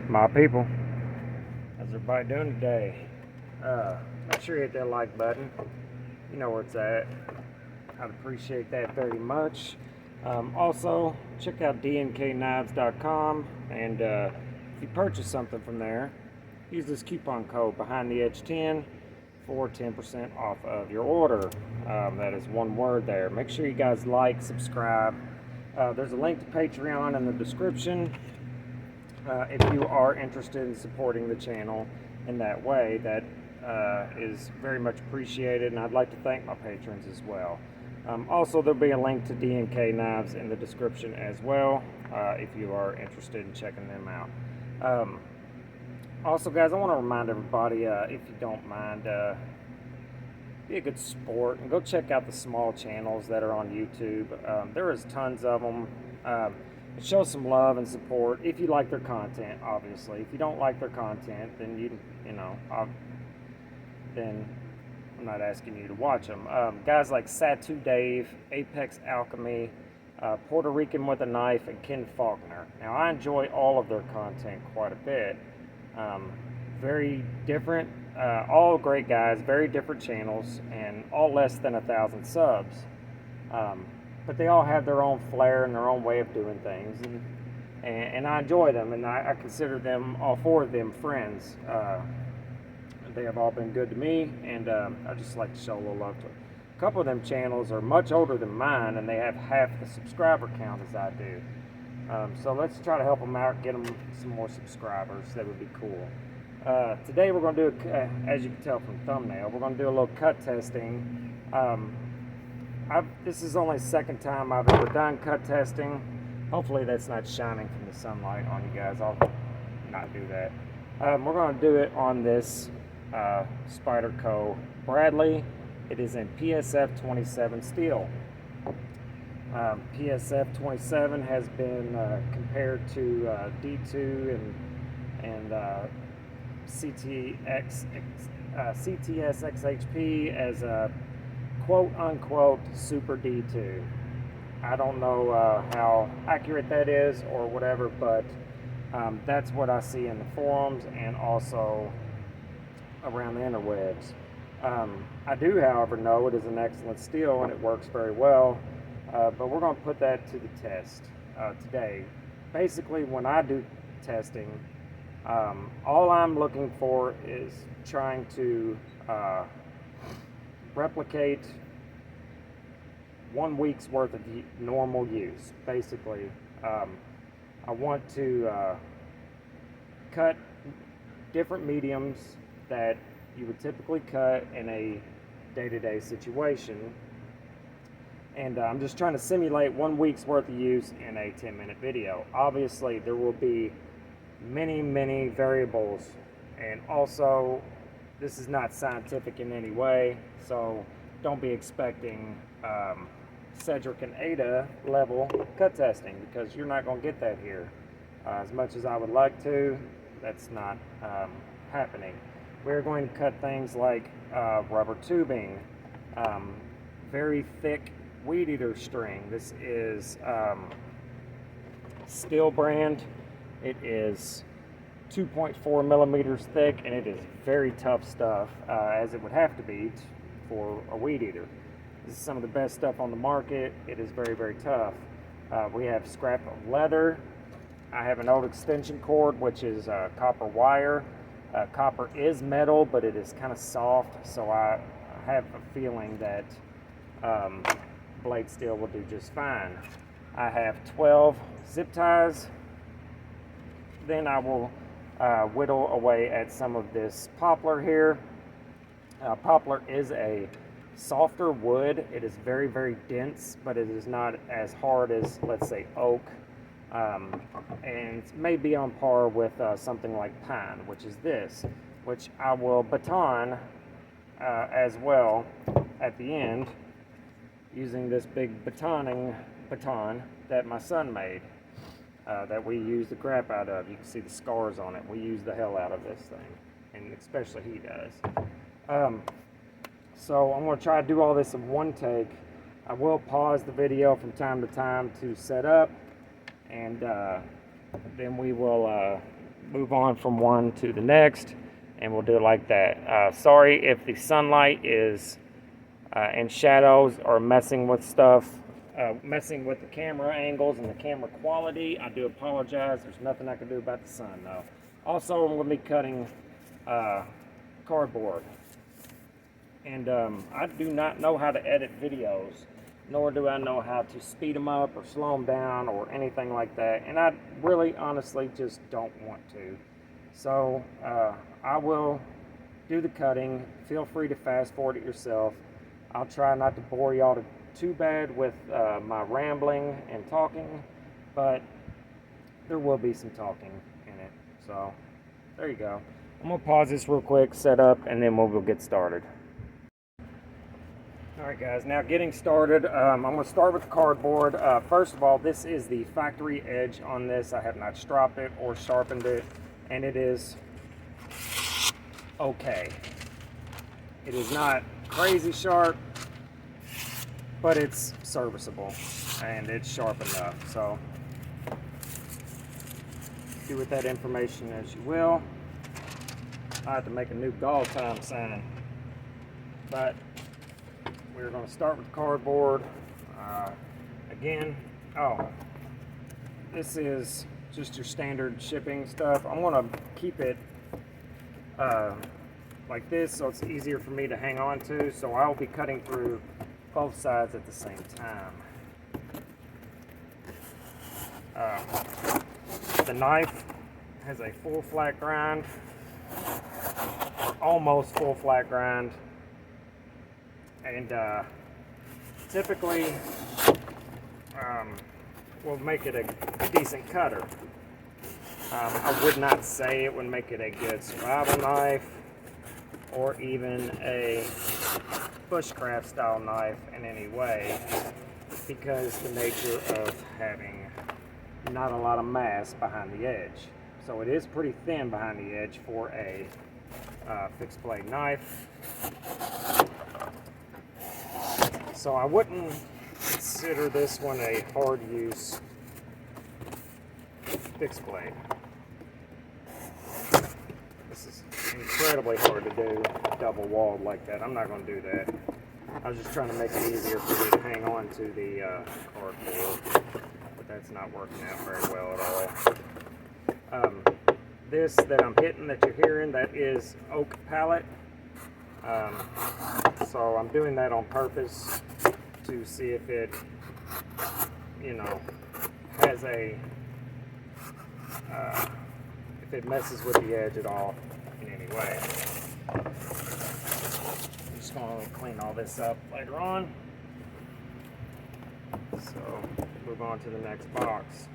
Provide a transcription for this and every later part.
My people, how's everybody doing today? Make sure you hit that like button. You know where it's at. I'd appreciate that very much. Also, check out DNKKnives.com, and if you purchase something from there, use this coupon code behind the edge 10 for 10% off of your order. That is one word there. Make sure you guys like, subscribe. There's a link to Patreon in the description. If you are interested in supporting the channel in that way, that is very much appreciated, and I'd like to thank my patrons as well. Also, there'll be a link to DNK Knives in the description as well, if you are interested in checking them out. Also, guys, I want to remind everybody, if you don't mind, be a good sport and go check out the small channels that are on YouTube. There is tons of them. Show some love and support if you like their content. Obviously, if you don't like their content, then then I'm not asking you to watch them. Guys like Satu Dave, Apex Alchemy, Puerto Rican with a Knife, and Ken Faulkner. Now, I enjoy all of their content quite a bit. Very different, all great guys, very different channels, and all less than 1,000 subs. But they all have their own flair and their own way of doing things, and I enjoy them, and I consider them, all four of them, friends. They have all been good to me, and I just like to show a little love to them. A couple of them channels are much older than mine, and they have half the subscriber count as I do. So let's try to help them out, get them some more subscribers. That would be cool. Today we're going to do, as you can tell from the thumbnail, we're going to do a little cut testing. This is only the second time I've ever done cut testing. Hopefully that's not shining from the sunlight on you guys. I'll not do that. We're going to do it on this Spyderco Bradley. It is in psf27 steel. psf27 has been compared to D2 and CTSXHP as a quote-unquote Super D2. I don't know how accurate that is or whatever, but that's what I see in the forums and also around the interwebs. I do, however, know it is an excellent steel and it works very well, but we're going to put that to the test today. Basically, when I do testing, all I'm looking for is trying to replicate 1 week's worth of normal use. Basically, I want to cut different mediums that you would typically cut in a day-to-day situation, and I'm just trying to simulate 1 week's worth of use in a 10-minute video. Obviously, there will be many variables, and also this is not scientific in any way, so don't be expecting Cedric and Ada level cut testing, because you're not going to get that here. As much as I would like to, that's not happening. We're going to cut things like rubber tubing, very thick weed eater string. This is Steel brand. It is 2.4 millimeters thick, and it is very tough stuff, as it would have to be for a weed eater. This is some of the best stuff on the market. It is very tough. We have scrap of leather. I have an old extension cord, which is copper wire. Copper is metal, but it is kind of soft, so I have a feeling that blade steel will do just fine. I have 12 zip ties. Then I will whittle away at some of this poplar here. Poplar is a softer wood. It is very dense, but it is not as hard as, let's say, oak, and it may be on par with something like pine, which is this, which I will baton as well at the end using this big batoning baton that my son made, that we use the crap out of. You can see the scars on it. We use the hell out of this thing, and especially he does. So I'm going to try to do all this in one take. I will pause the video from time to time to set up, and then we will move on from one to the next, and we'll do it like that. Sorry if the sunlight is and shadows are messing with stuff, messing with the camera angles and the camera quality. I do apologize. There's nothing I can do about the sun though. Also, I'm going to be cutting cardboard, and I do not know how to edit videos, nor do I know how to speed them up or slow them down or anything like that, and I really honestly just don't want to. So I will do the cutting. Feel free to fast forward it yourself. I'll try not to bore y'all too bad with my rambling and talking, but there will be some talking in it. So there you go. I'm gonna pause this real quick, set up, and then we'll get started. Alright guys, now getting started, I'm going to start with the cardboard. First of all, this is the factory edge on this. I have not stropped it or sharpened it, and it is okay. It is not crazy sharp, but it's serviceable, and it's sharp enough. So, do with that information as you will. I have to make a new goal time sign, but we're going to start with cardboard. Again, this is just your standard shipping stuff. I'm going to keep it like this so it's easier for me to hang on to. So I'll be cutting through both sides at the same time. The knife has a full flat grind, or almost full flat grind. And typically will make it a decent cutter. I would not say it would make it a good survival knife or even a bushcraft style knife in any way, because the nature of having not a lot of mass behind the edge. So it is pretty thin behind the edge for a fixed blade knife. So I wouldn't consider this one a hard use fixed blade. This is incredibly hard to do double walled like that. I'm not going to do that. I was just trying to make it easier for me to hang on to the cardboard, but that's not working out very well at all. This that I'm hitting, that you're hearing, that is oak pallet. So I'm doing that on purpose to see if it, has a, if it messes with the edge at all in any way. I'm just going to clean all this up later on. So move on to the next box.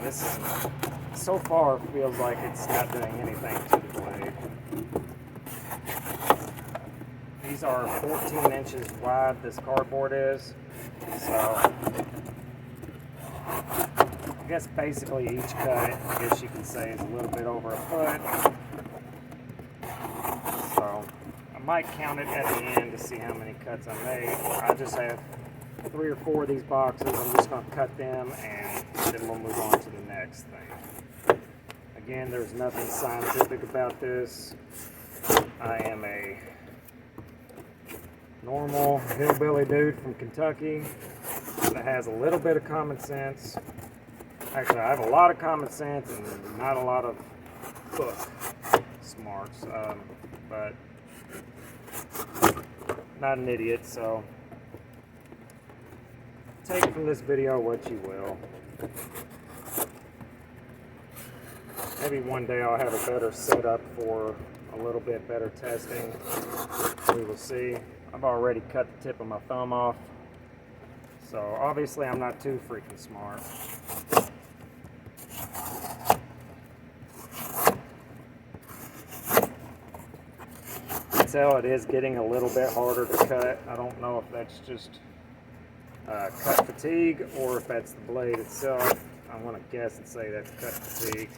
This so far feels like it's not doing anything to the blade. These are 14 inches wide, this cardboard is. So I guess basically each cut, I guess you can say, is a little bit over a foot. So I might count it at the end to see how many cuts I made. I just have 3 or 4 of these boxes. I'm just going to cut them, and then we'll move on to the next thing. Again, there's nothing scientific about this. I am a normal hillbilly dude from Kentucky that has a little bit of common sense. Actually, I have a lot of common sense and not a lot of book smarts, but not an idiot, so take from this video what you will. Maybe one day I'll have a better setup for a little bit better testing. We will see. I've already cut the tip of my thumb off, so obviously I'm not too freaking smart. You can tell it is getting a little bit harder to cut. I don't know if that's just cut fatigue or if that's the blade itself. I'm going to guess and say that's cut fatigue.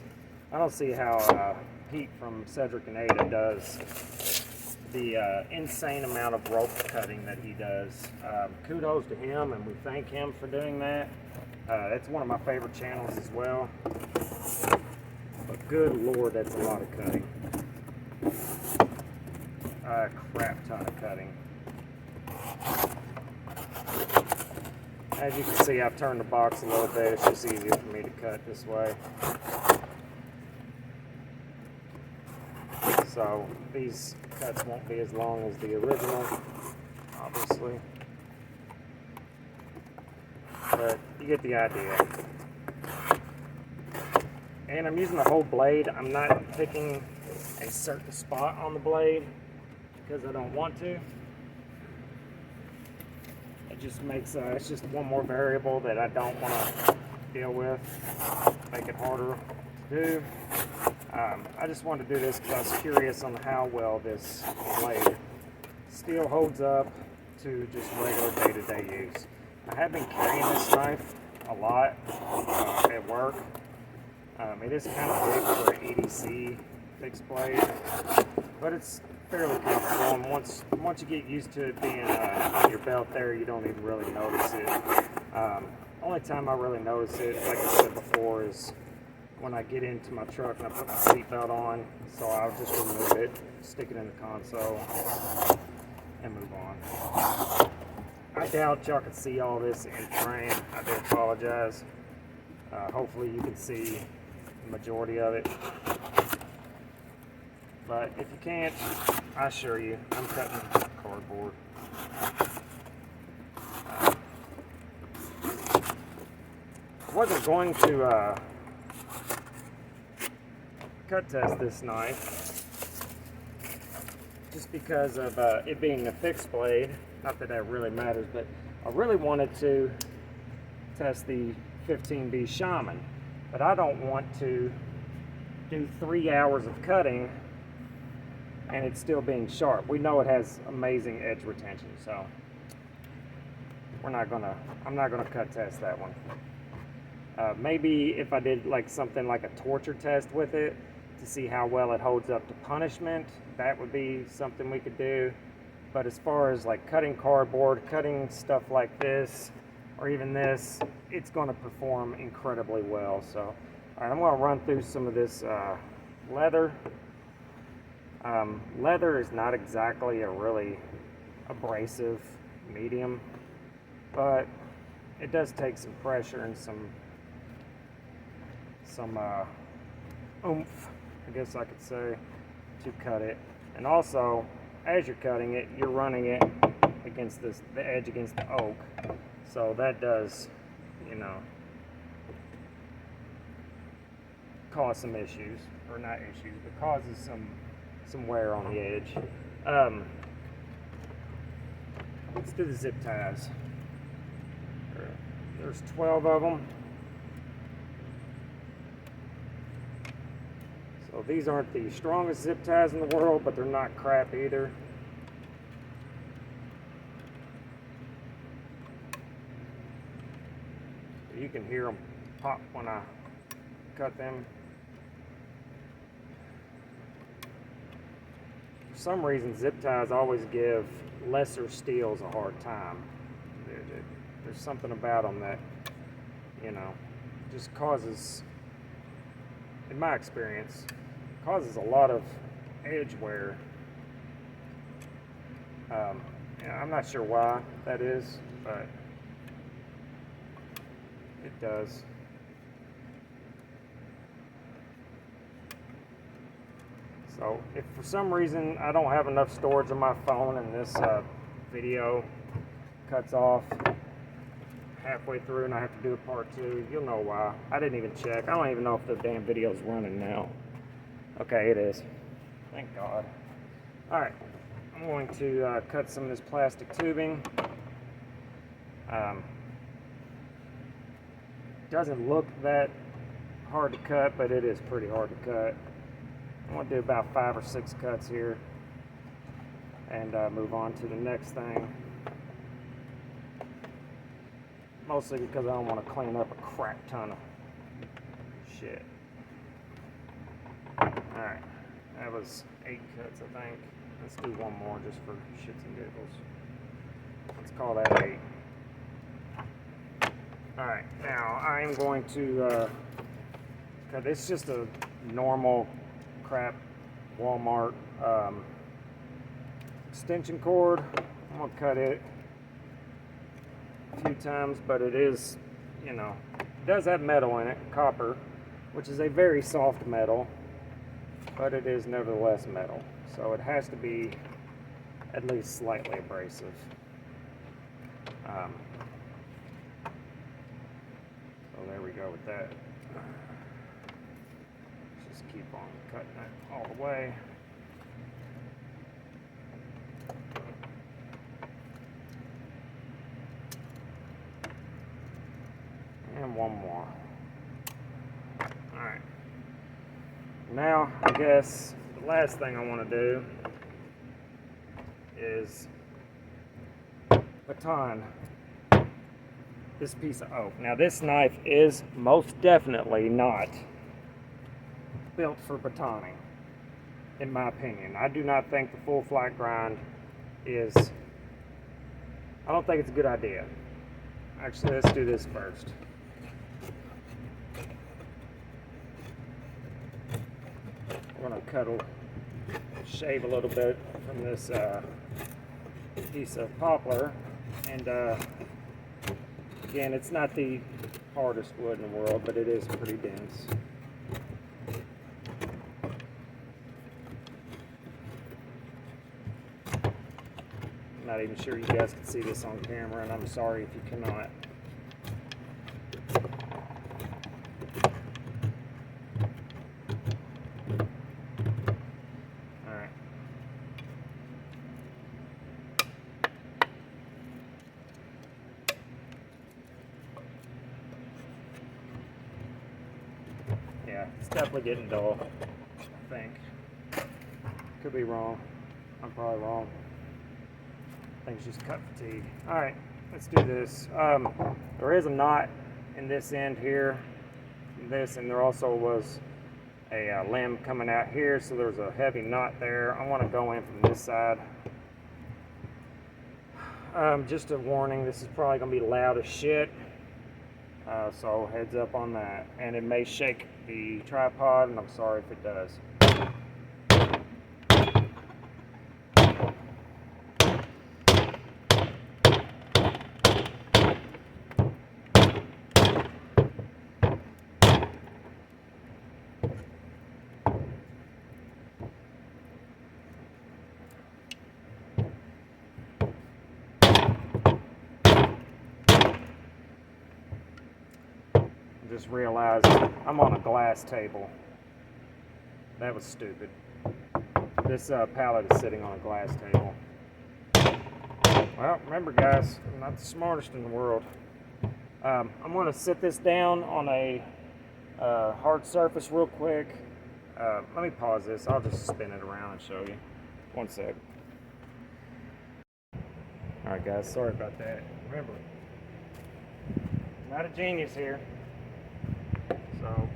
I don't see how Pete from Cedric and Ada does the insane amount of rope cutting that he does. Kudos to him, and we thank him for doing that. It's one of my favorite channels as well. But good Lord, that's a lot of cutting. A crap ton of cutting. As you can see, I've turned the box a little bit. It's just easier for me to cut this way. So these cuts won't be as long as the original, obviously. But you get the idea. And I'm using the whole blade. I'm not picking a certain spot on the blade because I don't want to. It just makes, it's just one more variable that I don't want to deal with, make it harder to do. I just wanted to do this because I was curious on how well this blade still holds up to just regular day-to-day use. I have been carrying this knife a lot at work. It is kind of big for an EDC fixed blade, but it's fairly comfortable, and once you get used to it being on your belt there, you don't even really notice it. Only time I really notice it, like I said before, is when I get into my truck and I put my seatbelt on, so I'll just remove it, stick it in the console, and move on. I doubt y'all can see all this in frame. I do apologize. Hopefully you can see the majority of it. But if you can't, I assure you, I'm cutting cardboard. I wasn't going to cut test this knife just because of it being a fixed blade. Not that that really matters, but I really wanted to test the 15B Shaman, but I don't want to do 3 hours of cutting and it's still being sharp. We know it has amazing edge retention, so I'm not gonna cut test that one. Maybe if I did like something like a torture test with it to see how well it holds up to punishment, that would be something we could do. But as far as like cutting cardboard, cutting stuff like this, or even this, it's going to perform incredibly well. So, all right, I'm going to run through some of this leather. Leather is not exactly a really abrasive medium, but it does take some pressure and some oomph, I guess I could say, to cut it. And also, as you're cutting it, you're running it against the edge against the oak, so that does, you know, cause some issues, or not issues, but causes some wear on the edge. Let's do the zip ties. There's 12 of them. So these aren't the strongest zip ties in the world, but they're not crap either. You can hear them pop when I cut them. For some reason, zip ties always give lesser steels a hard time. There's something about them that, you know, just causes, in my experience, causes a lot of edge wear. I'm not sure why that is, but it does. So if for some reason I don't have enough storage on my phone and this video cuts off halfway through and I have to do a part 2, you'll know why. I didn't even check. I don't even know if the damn video's running now. Okay, it is. Thank God. Alright, I'm going to cut some of this plastic tubing. Doesn't look that hard to cut, but it is pretty hard to cut. I'm going to do about 5 or 6 cuts here and move on to the next thing. Mostly because I don't want to clean up a crap ton of shit. Alright, that was 8 cuts, I think. Let's do one more just for shits and giggles. Let's call that 8. Alright, now I am going to cut. It's just a normal crap Walmart extension cord. I'm going to cut it a few times, but it is, you know, it does have metal in it, copper, which is a very soft metal, but it is nevertheless metal. So it has to be at least slightly abrasive. So there we go with that. Let's just keep on cutting it all the way. And one more. Alright. Now, I guess the last thing I want to do is baton this piece of oak. Now, this knife is most definitely not built for batoning, in my opinion. I do not think the full flat grind is, I don't think it's a good idea. Actually, let's do this first. We're going to shave a little bit from this piece of poplar, and again, it's not the hardest wood in the world, but it is pretty dense. I'm not even sure you guys can see this on camera, and I'm sorry if you cannot. Yeah, it's definitely getting dull, I think. Could be wrong. I'm probably wrong. I think it's just cut fatigue. Alright, let's do this. There is a knot in this end here, and there also was a limb coming out here, so there's a heavy knot there. I want to go in from this side. Just a warning, this is probably going to be loud as shit. So heads up on that, and it may shake the tripod, and I'm sorry if it does. Just realized I'm on a glass table. That was stupid. This pallet is sitting on a glass table. Well, remember guys, I'm not the smartest in the world. I'm going to sit this down on a hard surface real quick. Let me pause this. I'll just spin it around and show you. One sec. Alright guys, sorry about that. Remember, not a genius here. So,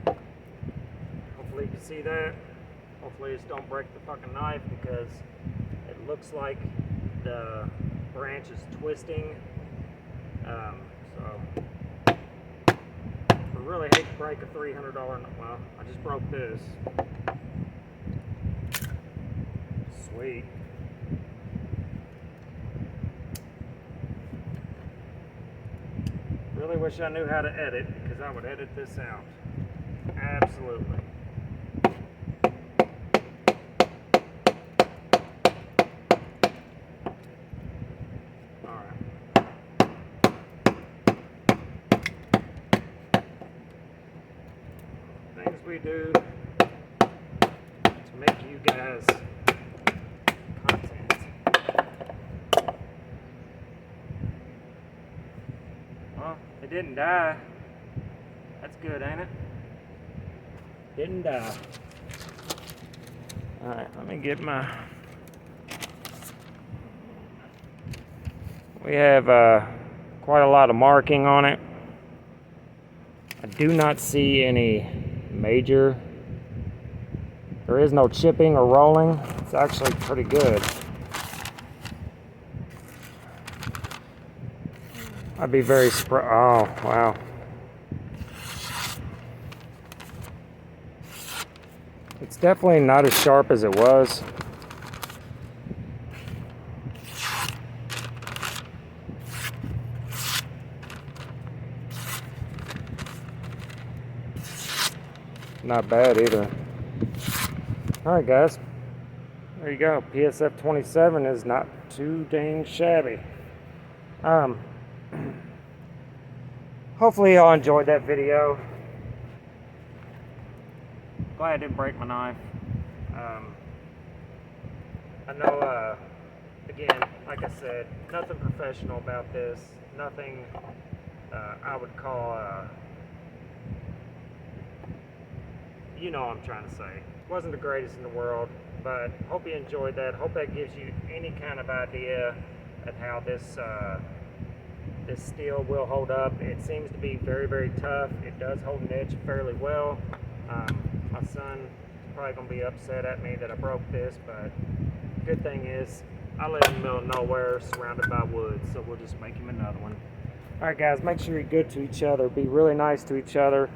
hopefully you can see that. Hopefully just don't break the fucking knife, because it looks like the branch is twisting. So, I really hate to break a $300 knife. Well, I just broke this. Sweet. Really wish I knew how to edit, because I would edit this out. Absolutely. Alright. Things we do to make you guys content. Well, it didn't die. That's good, ain't it? Didn't die. Alright, let me get my... We have quite a lot of marking on it. I do not see any major... There is no chipping or rolling. It's actually pretty good. I'd be very oh, wow. It's definitely not as sharp as it was. Not bad either. Alright guys, there you go. psf27 is not too dang shabby. Hopefully y'all enjoyed that video. Glad I didn't break my knife. I know, again, like I said, nothing professional about this. Nothing I would call, you know what I'm trying to say. Wasn't the greatest in the world, but hope you enjoyed that. Hope that gives you any kind of idea of how this this steel will hold up. It seems to be very, very tough. It does hold an edge fairly well. My son is probably going to be upset at me that I broke this, but good thing is I live in the middle of nowhere surrounded by woods, so we'll just make him another one. Alright guys, make sure you're good to each other. Be really nice to each other.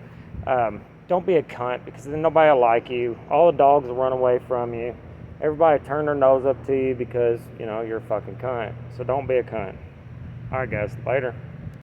Don't be a cunt, because then nobody will like you. All the dogs will run away from you. Everybody turn their nose up to you because, you know, you're a fucking cunt. So don't be a cunt. Alright guys, later.